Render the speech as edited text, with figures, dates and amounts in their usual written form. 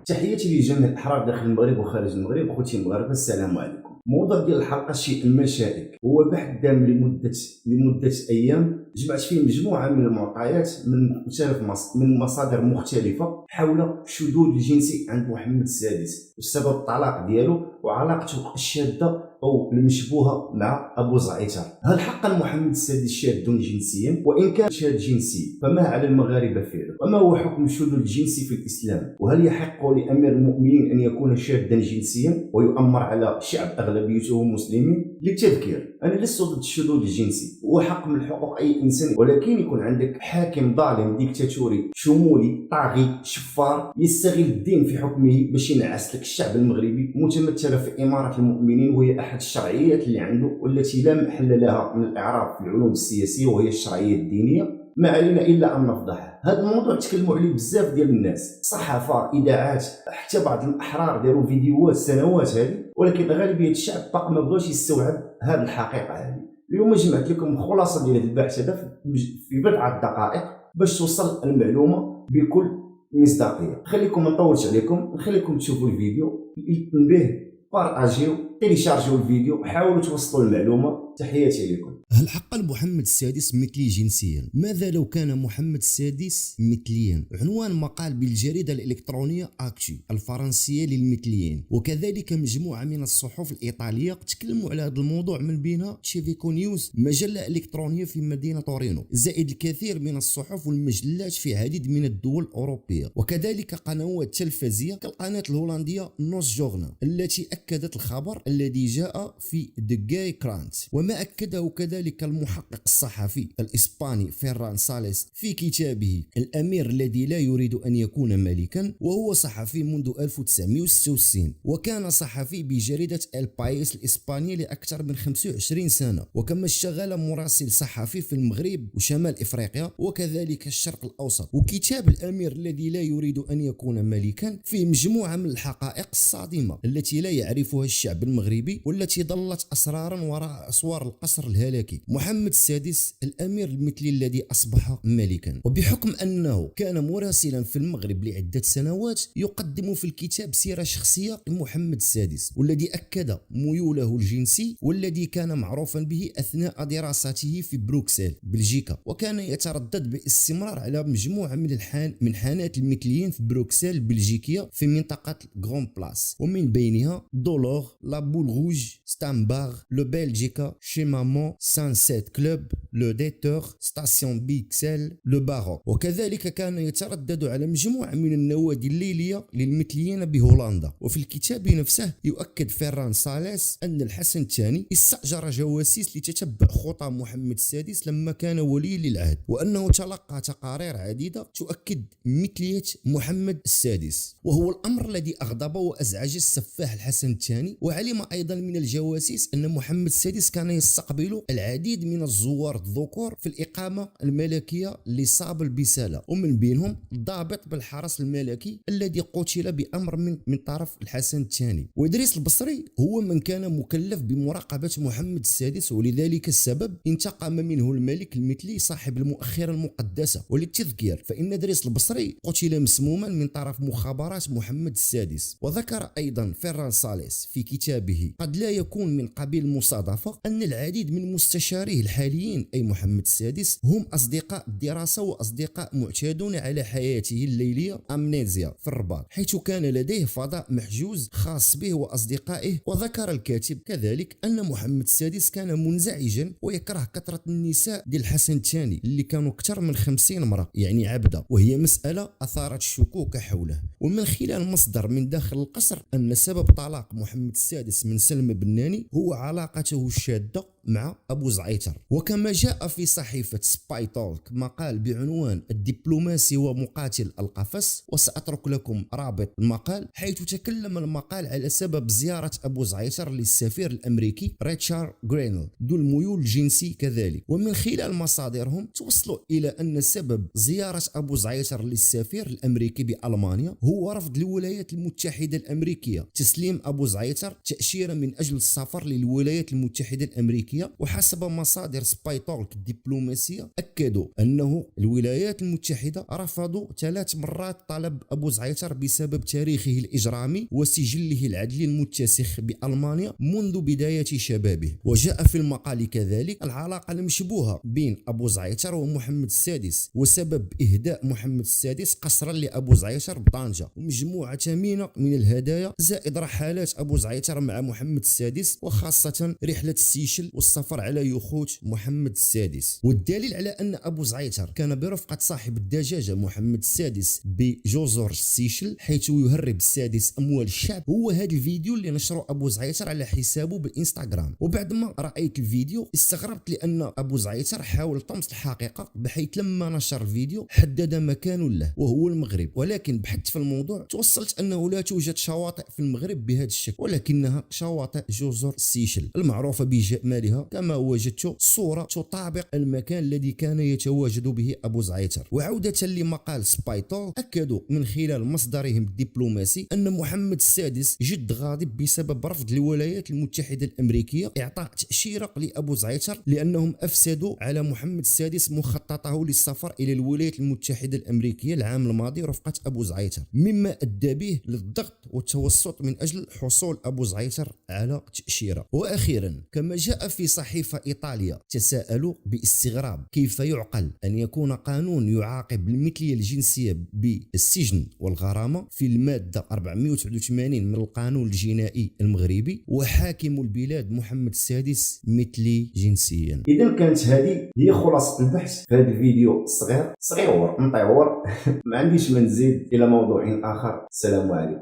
تحياتي لجميع الأحرار داخل المغرب وخارج المغرب. خوتي المغاربة، السلام عليكم. الموضوع ديال الحلقة شيء ما شائك، هو بحث دام لمدة أيام جمعت فيه مجموعة من المعطيات من مصادر مختلفة حول الشذوذ الجنسي عند محمد السادس وسبب الطلاق ديالو وعلاقته الشاذة أو المشبوهة مع أبو زعيتر. هل حقا محمد السادس شاذ جنسيا؟ وإن كان شاذ جنسيا فما على المغاربة فعله؟ وما هو حكم الشذوذ الجنسي في الإسلام؟ وهل يحق لأمير المؤمنين أن يكون شاذا جنسيا ويؤمر على شعب أغلبيته مسلمين؟ للتذكير، أنا لست ضد الشذوذ الجنسي، هو حق من حقوق أي إنسان، ولكن يكون عندك حاكم ظالم ديكتاتوري شمولي طاغي شفار يستغل الدين في حكمه باش ينعس لك الشعب المغربي، متمثلة في إمارة المؤمنين، وهي أحد الشرعيات اللي عنده والتي لا محل لها من الإعراب في العلوم السياسية، وهي الشرعية الدينية. ما علينا إلا أن نفضحها. هذا الموضوع تكلموا عليه بزاف ديال الناس، صحافة، إذاعات، حتى بعض الأحرار داروا فيديوهات سنوات هذه، ولكن غالبية الشعب باقي ما بغاش يستوعب هذه الحقيقة هذه. اليوم جمعت لكم خلاصة ديال البحث هذا في بضعة دقائق باش توصل المعلومة بكل مصداقية. خليكم ما نطولش عليكم، نخليكم تشوفوا الفيديو، انتبه، بارطاجيو، تيليشارجيو الفيديو، حاولوا توصلوا المعلومة. تحياتي لكم. هل حقا محمد السادس مثلي جنسيا؟ ماذا لو كان محمد السادس مثليا؟ عنوان مقال بالجريدة الإلكترونية أكتشي الفرنسية للمثليين، وكذلك مجموعة من الصحف الإيطالية تكلموا على هذا الموضوع، من بينها تشيفيكو نيوز، مجلة إلكترونية في مدينة تورينو، زائد الكثير من الصحف والمجلات في عديد من الدول الأوروبية، وكذلك قنوات تلفزية كالقناة الهولندية نوس جورنال التي أكدت الخبر الذي جاء في دجاي كرانت، وما أكده كذلك المحقق الصحفي الإسباني فيران ساليس في كتابه الأمير الذي لا يريد أن يكون ملكا، وهو صحفي منذ 1966، وكان صحفي بجريدة البايس الإسبانية لأكثر من 25 سنة، وكما اشتغل مراسل صحفي في المغرب وشمال إفريقيا وكذلك الشرق الأوسط. وكتاب الأمير الذي لا يريد أن يكون ملكا فيه مجموعة من الحقائق الصادمة التي لا يعرفها الشعب المغربي والتي ظلت أسرارا وراء أسوار القصر الهلاكي. محمد السادس الأمير المثلي الذي أصبح ملكا، وبحكم أنه كان مراسلا في المغرب لعدة سنوات يقدم في الكتاب سيرة شخصية لمحمد السادس، والذي أكد ميوله الجنسي والذي كان معروفا به أثناء دراسته في بروكسل بلجيكا، وكان يتردد باستمرار على مجموعة من حانات المثليين في بروكسل البلجيكية في منطقة غران بلاس، ومن بينها دولور، لا بول روج، ستامباغ، لو بلجيكا، شي مامون، سانسيت كلوب، لو ديتور، ستاسيون بيكسل، لو باروك. وكذلك كان يتردد على مجموعة من النوادي الليلية للمثليين بهولندا. وفي الكتاب نفسه يؤكد فيران ساليس أن الحسن الثاني استأجر جواسيس لتتبع خطى محمد السادس لما كان ولي للعهد، وأنه تلقى تقارير عديدة تؤكد مثلية محمد السادس، وهو الأمر الذي أغضب وأزعج السفاح الحسن الثاني. وعلم أيضا من الجواسيس أن محمد السادس كان يستقبل العديد من الزوار الذكور في الإقامة الملكية لصاب البسالة، ومن بينهم ضابط بالحرس الملكي الذي قتل بأمر من طرف الحسن الثاني. وإدريس البصري هو من كان مكلف بمراقبة محمد السادس، ولذلك السبب انتقم منه الملك المثلي صاحب المؤخرة المقدسة. وللتذكير فإن إدريس البصري قتل مسموما من طرف مخابرات محمد السادس. وذكر أيضا فيران ساليس في كتابه قد لا يكون من قبيل المصادفة أن العديد من مستشاريه الحاليين أي محمد السادس هم أصدقاء الدراسة وأصدقاء معتادون على حياته الليلية أمنيزيا في الرباط، حيث كان لديه فضاء محجوز خاص به وأصدقائه. وذكر الكاتب كذلك أن محمد السادس كان منزعجا ويكره كثرة النساء ديال الحسن الثاني اللي كانوا أكثر من 50 امرأة يعني عبدة، وهي مسألة أثارت الشكوك حوله. ومن خلال مصدر من داخل القصر أن سبب طلاق محمد السادس من سلمى بناني هو علاقته الشاذة مع أبو زعيتر. وكما جاء في صحيفة سباي تولك مقال بعنوان الدبلوماسي ومقاتل القفص، وسأترك لكم رابط المقال، حيث تكلم المقال على سبب زيارة أبو زعيتر للسفير الأمريكي ريتشارد غرينل ذو الميول الجنسي كذلك. ومن خلال مصادرهم توصلوا إلى أن سبب زيارة أبو زعيتر للسفير الأمريكي بألمانيا هو رفض الولايات المتحدة الأمريكية تسليم أبو زعيتر تأشيرة من أجل السفر للولايات المتحدة الأمريكية الأمريكية. وحسب مصادر سباي تولك الدبلوماسية أكدوا أنه الولايات المتحدة رفضوا 3 مرات طلب أبو زعيتر بسبب تاريخه الإجرامي وسجله العدلي المتسخ بألمانيا منذ بداية شبابه. وجاء في المقال كذلك العلاقة المشبوهة بين أبو زعيتر ومحمد السادس وسبب إهداء محمد السادس قصرا لأبو زعيتر بطنجة ومجموعة ثمينة من الهدايا زائد رحلات أبو زعيتر مع محمد السادس وخاصة رحلة السيشل والسفر على يخوت محمد السادس. والدليل على أن أبو زعيتر كان برفقة صاحب الدجاجة محمد السادس بجزر السيشل حيث يهرب السادس أموال الشعب هو هذا الفيديو اللي نشره أبو زعيتر على حسابه بالإنستغرام. وبعد ما رأيت الفيديو استغربت لأن أبو زعيتر حاول طمس الحقيقة بحيث لما نشر الفيديو حدد مكان له وهو المغرب، ولكن بحثت في الموضوع توصلت أنه لا توجد شواطئ في المغرب بهذا الشكل ولكنها شواطئ جزر السيشل المعروفة بجمالها كما وجدت صورة تطابق المكان الذي كان يتواجد به أبو زعيتر. وعودة لمقال سباي تولك أكدوا من خلال مصدرهم الدبلوماسي أن محمد السادس جد غاضب بسبب رفض الولايات المتحدة الأمريكية إعطاء تأشيرة لأبو زعيتر لأنهم أفسدوا على محمد السادس مخططه للسفر إلى الولايات المتحدة الأمريكية العام الماضي رفقة أبو زعيتر، مما أدى به للضغط والتوسط من أجل حصول أبو زعيتر على تأشيرة. وأخيرا كما جاء في صحيفة إيطاليا تساءلوا باستغراب كيف يعقل أن يكون قانون يعاقب المثلية الجنسية بالسجن والغرامة في المادة 489 من القانون الجنائي المغربي وحاكم البلاد محمد السادس مثلي جنسيا. إذا كانت هذه هي خلاصة البحث في هذا الفيديو صغير مطيور ما عنديش ما نزيد إلى موضوع آخر. السلام عليكم.